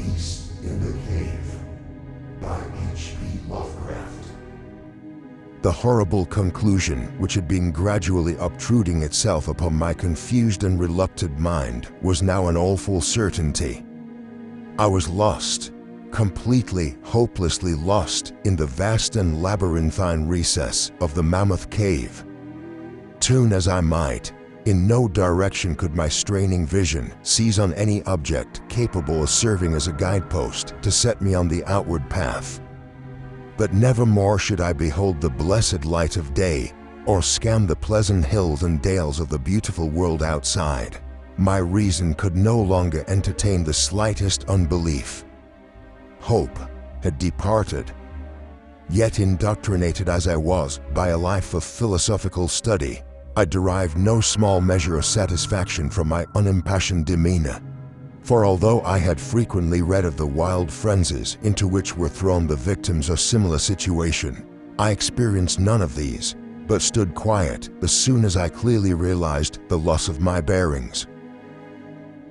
Beast in the Cave by H.P. Lovecraft. The horrible conclusion which had been gradually obtruding itself upon my confused and reluctant mind was now an awful certainty. I was lost, completely, hopelessly lost in the vast and labyrinthine recess of the Mammoth Cave. Tune as I might, in no direction could my straining vision seize on any object capable of serving as a guidepost to set me on the outward path. But never more should I behold the blessed light of day or scan the pleasant hills and dales of the beautiful world outside. My reason could no longer entertain the slightest unbelief. Hope had departed. Yet indoctrinated as I was by a life of philosophical study, I derived no small measure of satisfaction from my unimpassioned demeanor. For although I had frequently read of the wild frenzies into which were thrown the victims of similar situation, I experienced none of these, but stood quiet as soon as I clearly realized the loss of my bearings.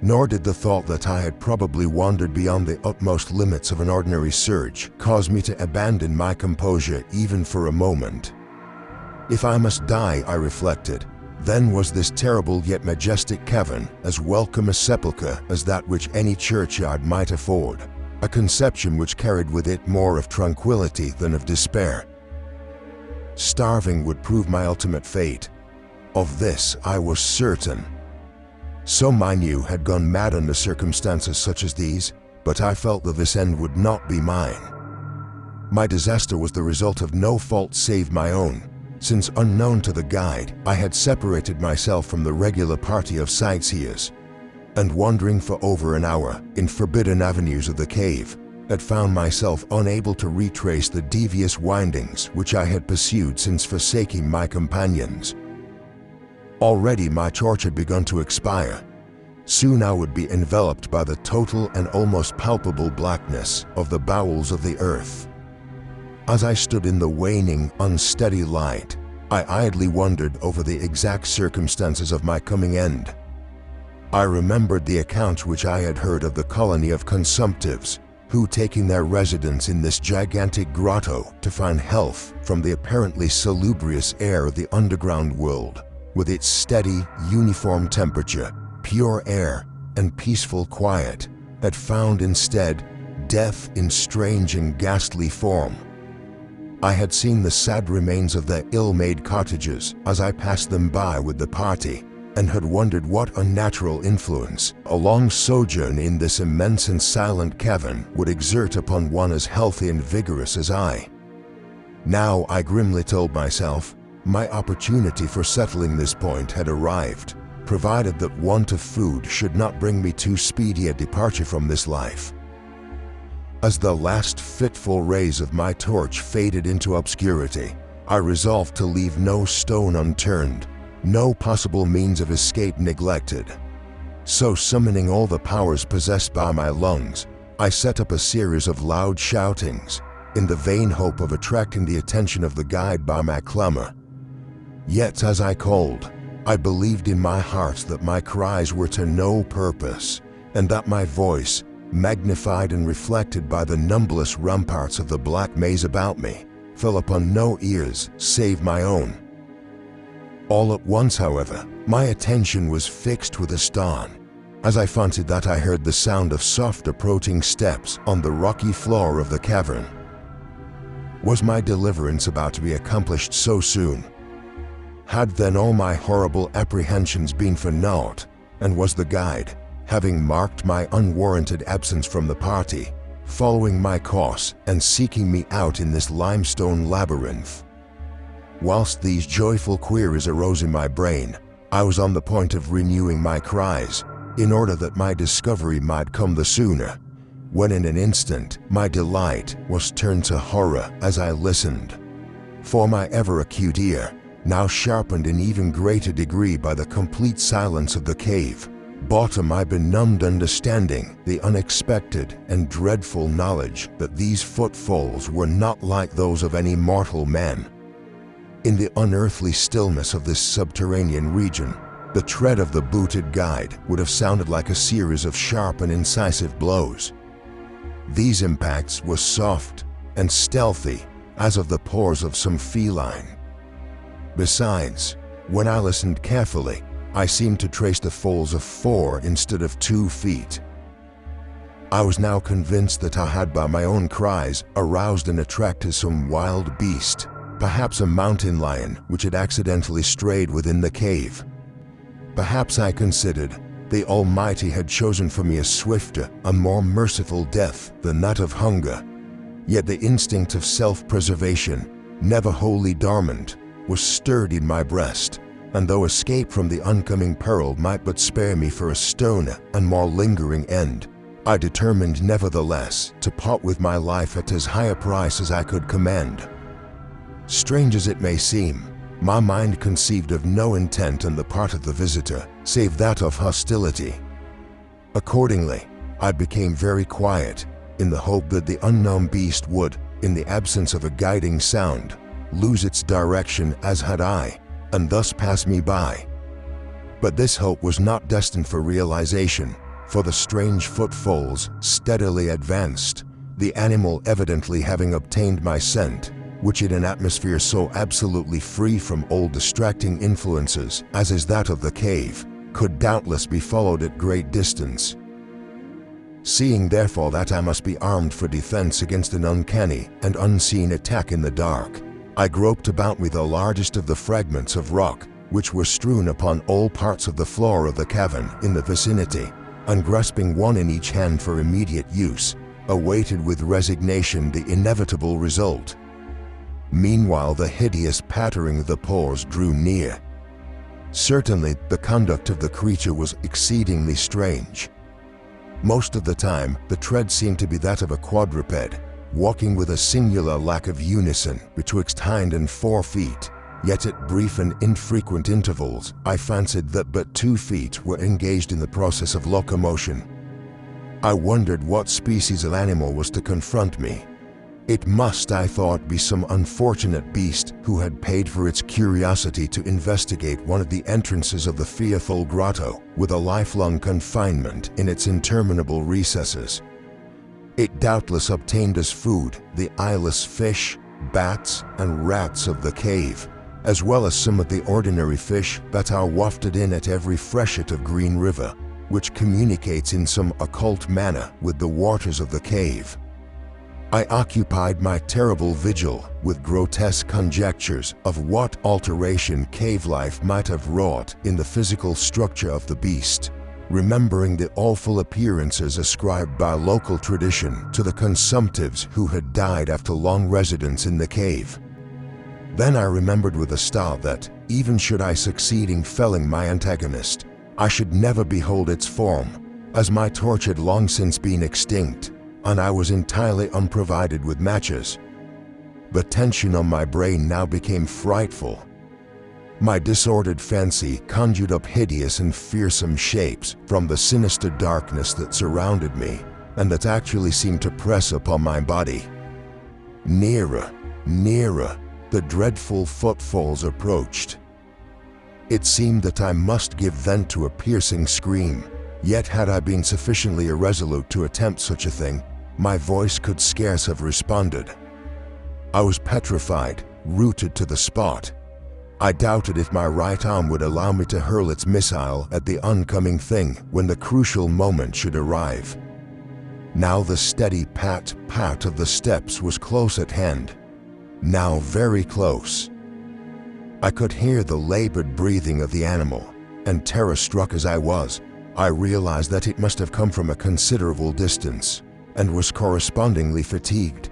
Nor did the thought that I had probably wandered beyond the utmost limits of an ordinary search cause me to abandon my composure even for a moment. If I must die, I reflected, then was this terrible yet majestic cavern as welcome a sepulchre as that which any churchyard might afford, a conception which carried with it more of tranquility than of despair. Starving would prove my ultimate fate. Of this I was certain. Some I knew had gone mad under circumstances such as these, but I felt that this end would not be mine. My disaster was the result of no fault save my own, since unknown to the guide, I had separated myself from the regular party of sightseers, and wandering for over an hour in forbidden avenues of the cave, had found myself unable to retrace the devious windings which I had pursued since forsaking my companions. Already my torch had begun to expire. Soon I would be enveloped by the total and almost palpable blackness of the bowels of the earth. As I stood in the waning, unsteady light, I idly wondered over the exact circumstances of my coming end. I remembered the accounts which I had heard of the colony of consumptives, who, taking their residence in this gigantic grotto to find health from the apparently salubrious air of the underground world, with its steady, uniform temperature, pure air, and peaceful quiet, had found instead death in strange and ghastly form. I had seen the sad remains of their ill-made cottages as I passed them by with the party, and had wondered what unnatural influence a long sojourn in this immense and silent cavern would exert upon one as healthy and vigorous as I. Now, I grimly told myself, my opportunity for settling this point had arrived, provided that want of food should not bring me too speedy a departure from this life. As the last fitful rays of my torch faded into obscurity, I resolved to leave no stone unturned, no possible means of escape neglected. So, summoning all the powers possessed by my lungs, I set up a series of loud shoutings, in the vain hope of attracting the attention of the guide by my clamor. Yet as I called, I believed in my heart that my cries were to no purpose, and that my voice, magnified and reflected by the numberless ramparts of the black maze about me, fell upon no ears save my own. All at once, however, my attention was fixed with a stun, as I fancied that I heard the sound of soft approaching steps on the rocky floor of the cavern. Was my deliverance about to be accomplished so soon? Had then all my horrible apprehensions been for naught, and was the guide, having marked my unwarranted absence from the party, following my course and seeking me out in this limestone labyrinth? Whilst these joyful queries arose in my brain, I was on the point of renewing my cries, in order that my discovery might come the sooner, when in an instant my delight was turned to horror as I listened. For my ever-acute ear, now sharpened in even greater degree by the complete silence of the cave, brought to my benumbed understanding the unexpected and dreadful knowledge that these footfalls were not like those of any mortal man. In the unearthly stillness of this subterranean region, the tread of the booted guide would have sounded like a series of sharp and incisive blows. These impacts were soft and stealthy, as of the paws of some feline. Besides, when I listened carefully, I seemed to trace the falls of 4 instead of 2 feet. I was now convinced that I had by my own cries aroused and attracted some wild beast, perhaps a mountain lion which had accidentally strayed within the cave. Perhaps I considered the Almighty had chosen for me a swifter and more merciful death than that of hunger. Yet the instinct of self-preservation, never wholly dormant, was stirred in my breast, and though escape from the oncoming peril might but spare me for a sterner and more lingering end, I determined nevertheless to part with my life at as high a price as I could command. Strange as it may seem, my mind conceived of no intent on the part of the visitor, save that of hostility. Accordingly, I became very quiet, in the hope that the unknown beast would, in the absence of a guiding sound, lose its direction as had I, and thus pass me by. But this hope was not destined for realization, for the strange footfalls steadily advanced, the animal evidently having obtained my scent, which in an atmosphere so absolutely free from all distracting influences as is that of the cave, could doubtless be followed at great distance. Seeing therefore that I must be armed for defense against an uncanny and unseen attack in the dark, I groped about with the largest of the fragments of rock which were strewn upon all parts of the floor of the cavern in the vicinity, and grasping one in each hand for immediate use, awaited with resignation the inevitable result. Meanwhile the hideous pattering of the paws drew near. Certainly the conduct of the creature was exceedingly strange. Most of the time, the tread seemed to be that of a quadruped, walking with a singular lack of unison betwixt hind and 4 feet, yet at brief and infrequent intervals I fancied that but 2 feet were engaged in the process of locomotion. I wondered what species of animal was to confront me. It must, I thought, be some unfortunate beast who had paid for its curiosity to investigate one of the entrances of the fearful grotto with a lifelong confinement in its interminable recesses. It doubtless obtained as food the eyeless fish, bats, and rats of the cave, as well as some of the ordinary fish that are wafted in at every freshet of Green River, which communicates in some occult manner with the waters of the cave. I occupied my terrible vigil with grotesque conjectures of what alteration cave life might have wrought in the physical structure of the beast, remembering the awful appearances ascribed by local tradition to the consumptives who had died after long residence in the cave. Then I remembered with a start that, even should I succeed in felling my antagonist, I should never behold its form, as my torch had long since been extinct, and I was entirely unprovided with matches. The tension on my brain now became frightful. My disordered fancy conjured up hideous and fearsome shapes from the sinister darkness that surrounded me, and that actually seemed to press upon my body. Nearer, nearer, the dreadful footfalls approached. It seemed that I must give vent to a piercing scream, yet had I been sufficiently irresolute to attempt such a thing, my voice could scarce have responded. I was petrified, rooted to the spot. I doubted if my right arm would allow me to hurl its missile at the oncoming thing when the crucial moment should arrive. Now the steady pat of the steps was close at hand. Now very close. I could hear the labored breathing of the animal, and terror-struck as I was, I realized that it must have come from a considerable distance, and was correspondingly fatigued.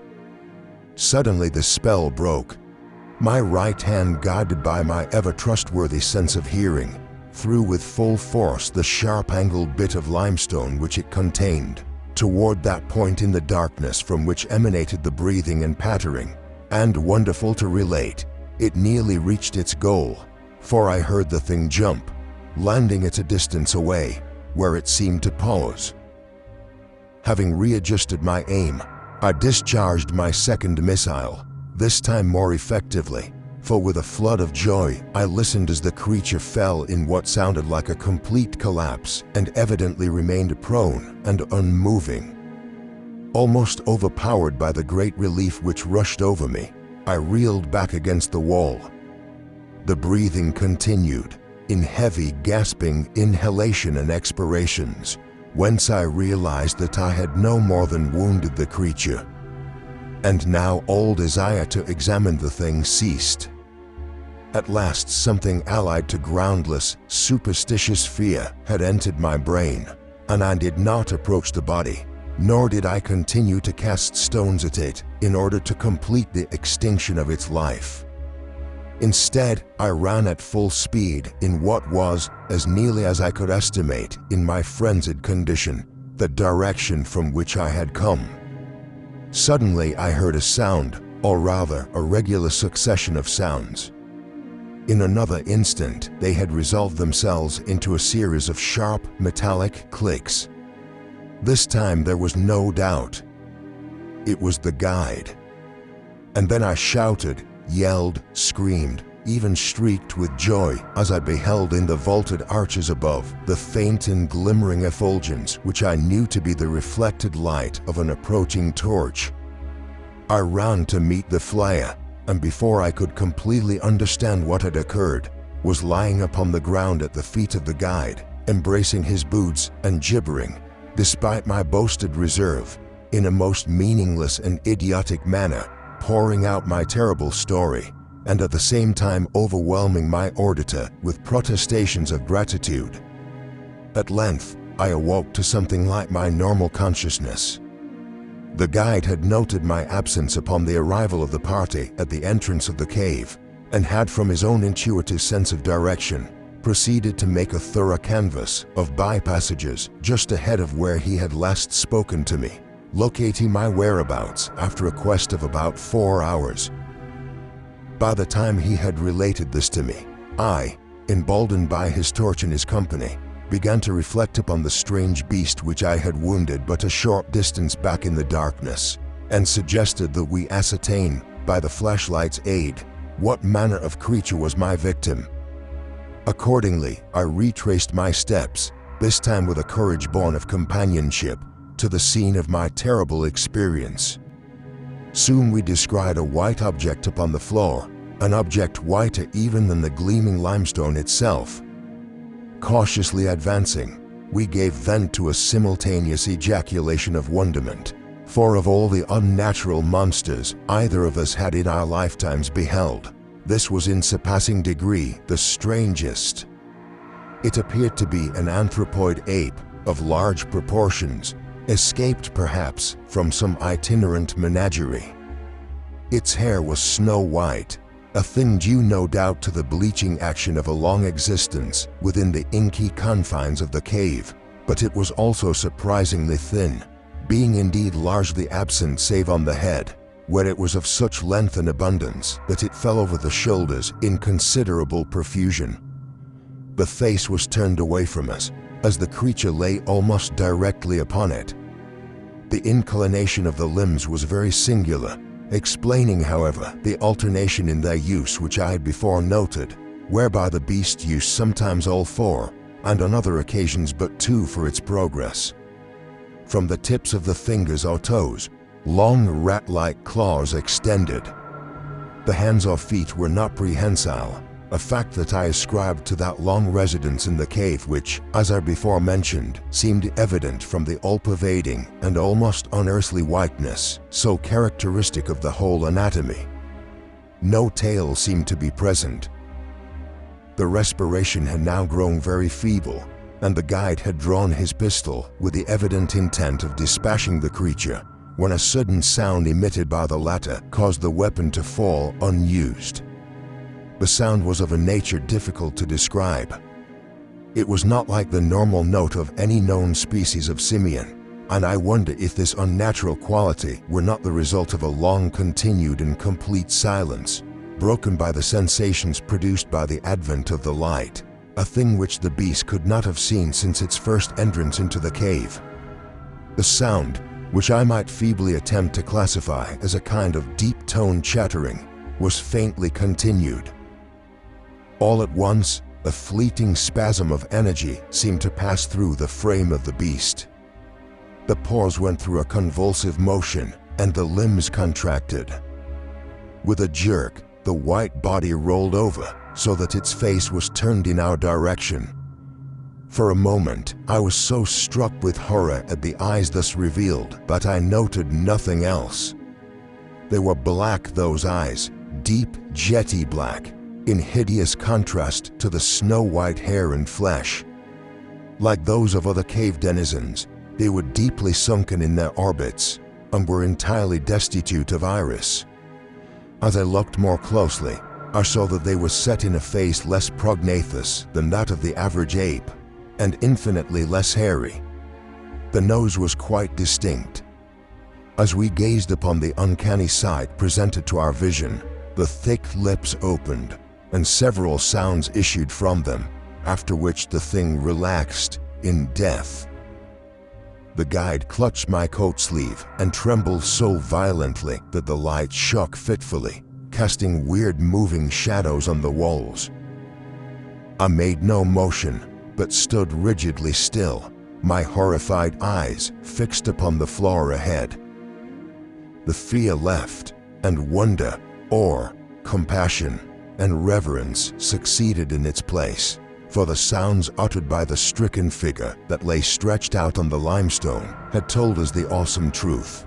Suddenly the spell broke. My right hand, guided by my ever-trustworthy sense of hearing, threw with full force the sharp-angled bit of limestone which it contained, toward that point in the darkness from which emanated the breathing and pattering, and, wonderful to relate, it nearly reached its goal, for I heard the thing jump, landing at a distance away, where it seemed to pause. Having readjusted my aim, I discharged my second missile, this time more effectively, for with a flood of joy I listened as the creature fell in what sounded like a complete collapse and evidently remained prone and unmoving. Almost overpowered by the great relief which rushed over me, I reeled back against the wall. The breathing continued, in heavy, gasping inhalation and expirations, whence I realized that I had no more than wounded the creature. And now all desire to examine the thing ceased. At last something allied to groundless, superstitious fear had entered my brain, and I did not approach the body, nor did I continue to cast stones at it in order to complete the extinction of its life. Instead, I ran at full speed in what was, as nearly as I could estimate in my frenzied condition, the direction from which I had come. Suddenly I heard a sound, or rather a regular succession of sounds. In another instant, they had resolved themselves into a series of sharp, metallic clicks. This time there was no doubt. It was the guide. And then I shouted, yelled, screamed, even shrieked with joy as I beheld in the vaulted arches above the faint and glimmering effulgence which I knew to be the reflected light of an approaching torch. I ran to meet the flyer, and before I could completely understand what had occurred, was lying upon the ground at the feet of the guide, embracing his boots and gibbering, despite my boasted reserve, in a most meaningless and idiotic manner, pouring out my terrible story, and at the same time overwhelming my auditor with protestations of gratitude. At length, I awoke to something like my normal consciousness. The guide had noted my absence upon the arrival of the party at the entrance of the cave, and had from his own intuitive sense of direction, proceeded to make a thorough canvass of by-passages just ahead of where he had last spoken to me, locating my whereabouts after a quest of about 4 hours. By the time he had related this to me, I, emboldened by his torch and his company, began to reflect upon the strange beast which I had wounded but a short distance back in the darkness, and suggested that we ascertain, by the flashlight's aid, what manner of creature was my victim. Accordingly, I retraced my steps, this time with a courage born of companionship, to the scene of my terrible experience. Soon we descried a white object upon the floor, an object whiter even than the gleaming limestone itself. Cautiously advancing, we gave vent to a simultaneous ejaculation of wonderment, for of all the unnatural monsters either of us had in our lifetimes beheld, this was in surpassing degree the strangest. It appeared to be an anthropoid ape of large proportions, escaped perhaps from some itinerant menagerie. Its hair was snow white, a thing due no doubt to the bleaching action of a long existence within the inky confines of the cave, but it was also surprisingly thin, being indeed largely absent save on the head, where it was of such length and abundance that it fell over the shoulders in considerable profusion. The face was turned away from us, as the creature lay almost directly upon it. The inclination of the limbs was very singular, explaining, however, the alternation in their use which I had before noted, whereby the beast used sometimes all 4, and on other occasions but 2 for its progress. From the tips of the fingers or toes, long rat-like claws extended. The hands or feet were not prehensile, a fact that I ascribed to that long residence in the cave which, as I before mentioned, seemed evident from the all-pervading and almost unearthly whiteness so characteristic of the whole anatomy. No tail seemed to be present. The respiration had now grown very feeble, and the guide had drawn his pistol with the evident intent of dispatching the creature, when a sudden sound emitted by the latter caused the weapon to fall unused. The sound was of a nature difficult to describe. It was not like the normal note of any known species of simian, and I wonder if this unnatural quality were not the result of a long continued and complete silence, broken by the sensations produced by the advent of the light, a thing which the beast could not have seen since its first entrance into the cave. The sound, which I might feebly attempt to classify as a kind of deep-toned chattering, was faintly continued. All at once, a fleeting spasm of energy seemed to pass through the frame of the beast. The paws went through a convulsive motion, and the limbs contracted. With a jerk, the white body rolled over so that its face was turned in our direction. For a moment, I was so struck with horror at the eyes thus revealed that I noted nothing else. They were black, those eyes, deep, jetty black, in hideous contrast to the snow-white hair and flesh. Like those of other cave denizens, they were deeply sunken in their orbits and were entirely destitute of iris. As I looked more closely, I saw that they were set in a face less prognathous than that of the average ape, and infinitely less hairy. The nose was quite distinct. As we gazed upon the uncanny sight presented to our vision, the thick lips opened, and several sounds issued from them, after which the thing relaxed in death. The guide clutched my coat sleeve and trembled so violently that the light shook fitfully, casting weird moving shadows on the walls. I made no motion, but stood rigidly still, my horrified eyes fixed upon the floor ahead. The fear left, and wonder, awe, compassion, and reverence succeeded in its place, for the sounds uttered by the stricken figure that lay stretched out on the limestone had told us the awesome truth.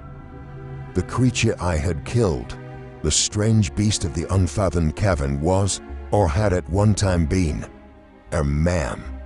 The creature I had killed, the strange beast of the unfathomed cavern, was, or had at one time been, a man.